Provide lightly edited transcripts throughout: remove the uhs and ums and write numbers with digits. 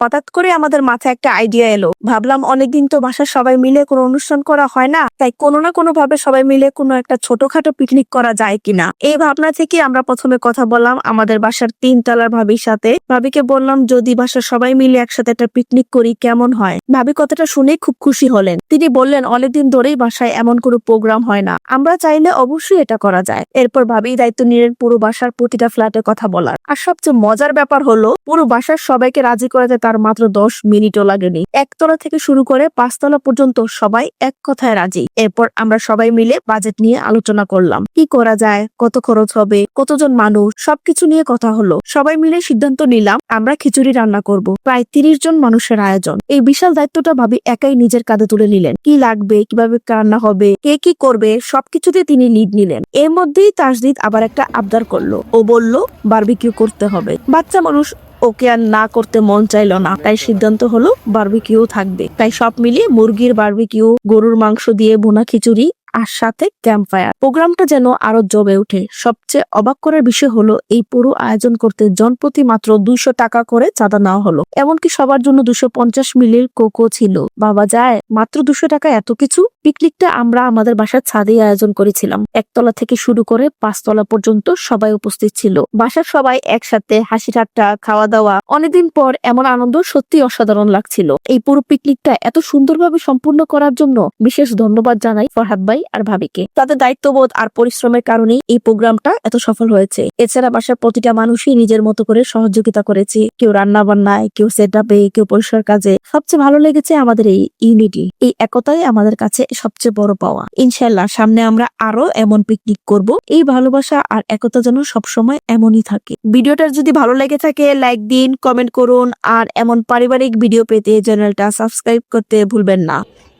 হঠাৎ করে আমাদের মাথায় একটা আইডিয়া এলো। ভাবলাম অনেকদিন তো বাসার সবাই মিলে কোনো অনুষ্ঠান করা হয় না, তাই কোনো না কোনো ভাবে সবাই মিলে কোনো একটা ছোটখাটো পিকনিক করা যায় কিনা। এই ভাবনা থেকে আমরা প্রথমে কথা বললাম আমাদের বাসার 3 তলার ভাবির সাথে। ভাবিকে বললাম যদি বাসার সবাই মিলে একসাথে একটা পিকনিক করি কেমন হয়। ভাবি কথাটা শুনে খুব খুশি হলেন। তিনি বললেন অনেকদিন ধরেই বাসায় এমন কোনো প্রোগ্রাম হয় না, আমরা চাইলে অবশ্যই এটা করা যায়। এরপর ভাবি দায়িত্ব নিলেন পুরো বাসার প্রতিটা ফ্ল্যাটে কথা বলার। আর সবচেয়ে মজার ব্যাপার হলো পুরো বাসার সবাইকে রাজি করাতে তার মাত্র 10 মিনিটও লাগেনি। 1 তলা থেকে শুরু করে 5 তলা পর্যন্ত সবাই এক কথায় রাজি। এরপর আমরা সবাই মিলে বাজেট নিয়ে আলোচনা করলাম, কি করা যায়, কত খরচ হবে, কতজন মানুষ, সবকিছু নিয়ে কথা হলো। সবাই মিলে সিদ্ধান্ত নিলাম আমরা খিচুড়ি রান্না করব। প্রায় 30 জন মানুষের আয়োজন। এই বিশাল দায়িত্বটা ভাবি একাই নিজের কাঁধে তুলে নিলেন। কি লাগবে, কিভাবে রান্না হবে, কে কি করবে, সবকিছুতে তিনি লিড নিলেন। এর মধ্যেই তাসদিদ আবার একটা আবদার করলো। ও বলল বারবিকিউ করতে হবে। বাচ্চা মানুষ, ওকে আর না করতে মন চাইলো না, তাই সিদ্ধান্ত হলো বারবিকিউ থাকবে। তাই সব মিলিয়ে মুরগির বারবিকিউ, গরুর মাংস দিয়ে ভুনা খিচুড়ি আর সাথে ক্যাম্প ফায়ার। প্রোগ্রামটা যেন আরো জমে ওঠে। সবচেয়ে অবাক করার বিষয় হলো এই পুরো আয়োজন করতে জনপ্রতি মাত্র 200 টাকা করে চাঁদা নেওয়া হলো। এমনকি সবার জন্য 250 মিলির কোকো ছিল। বাবা যায়, মাত্র 200 টাকা এত কিছু। পিকনিকটা আমরা আমাদের বাসার ছাদেই আয়োজন করেছিলাম। 1 তলা থেকে শুরু করে 5 তলা পর্যন্ত সবাই উপস্থিত ছিল। বাসার সবাই একসাথে হাসি ঠাট্টা, খাওয়া দাওয়া। অনেকদিন পর এমন আনন্দ সত্যি অসাধারণ লাগছিল। এই পুরো পিকনিকটা এত সুন্দরভাবে সম্পূর্ণ করার জন্য বিশেষ ধন্যবাদ জানাই ফরহাদ ভাই আর ভাবিকে। তাদের দায়িত্ববোধ আর পরিশ্রমের কারণেই এই প্রোগ্রামটা এত সফল হয়েছে। এছাড়া বাসার প্রতিটা মানুষই নিজের মতো করে সহযোগিতা করেছে। কেউ রান্না বান্নায়, কেউ সেট আপে, কেউ পরিষ্কার কাজে। সবচেয়ে ভালো লেগেছে আমাদের এই ইউনিটি, এই একতাই আমাদের কাছে সবচেয়ে বড় পাওয়া। ইনশাআল্লাহ সামনে আমরা আরো এমন পিকনিক করব। এই ভালোবাসা আর একতা যেন সবসময় এমনই থাকে। ভিডিওটা যদি ভালো লেগে থাকে লাইক দিন, কমেন্ট করুন, আর এমন পারিবারিক ভিডিও পেতে চ্যানেলটা সাবস্ক্রাইব করতে ভুলবেন না।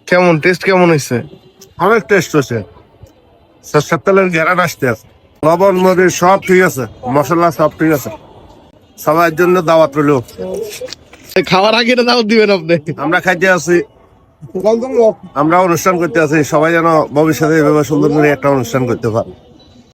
কেমন টেস্ট কেমন হয়েছে? অনেক টেস্ট হচ্ছে। সরষের তেলের ঘেরান আসতে আছে, লবণ মরিচ সব ঠিক আছে, মশলা সব ঠিক আছে। সবার জন্য দাওয়াত রইল। খাওয়ার আগে এটা দাওয়াত দিবেন আপনি। আমরা খাইতে আছি, আমরা অনুষ্ঠান করতে আছি, সবাই যেন ভবিষ্যতে এভাবে সুন্দর করে একটা অনুষ্ঠান করতে পারে।